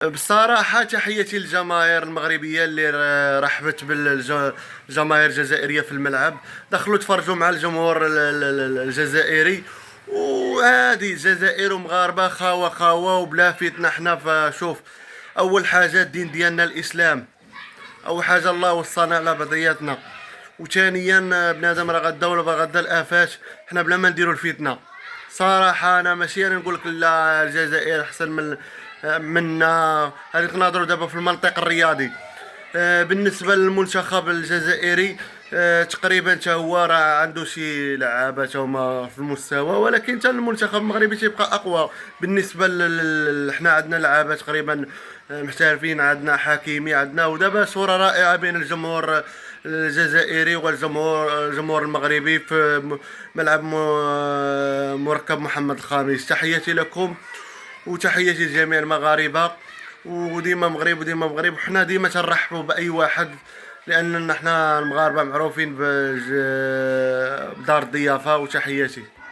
بصراحة تحياتي للجماهير المغربية اللي رحبت بالجماهير الجزائرية في الملعب. دخلوا تفرجوا مع الجمهور الجزائري، وهذه الجزائر ومغاربة خاوة خاوة وبلا فتنة. حنا فشوف، أول حاجة الدين ديالنا الإسلام، أول حاجة الله وصانا على بعضياتنا، وثانيا بنادم راه غدا ولا غدا الآفات. حنا بلا ما نديروا الفتنة. صراحة أنا ماشي أنا نقول لك لا الجزائر أحسن من منا، هذيك نهضروا دابا في المنطق الرياضي. بالنسبة للمنتخب الجزائري، تقريبا تا هو راه عنده شي لعابة تا هما في المستوى، ولكن تا المنتخب المغربي تيبقى أقوى. بالنسبة حنا عندنا لعابة تقريبا محترفين، عندنا حكيمي، عندنا ودابا صورة رائعة بين الجمهور الجزائري والجمهور المغربي في ملعب مركب محمد الخامس. تحياتي لكم وتحياتي لجميع المغاربه، وديما مغرب وديما مغرب، وحنا ديما تنرحبوا باي واحد، لان حنا المغاربه معروفين بدار الضيافه. وتحياتي.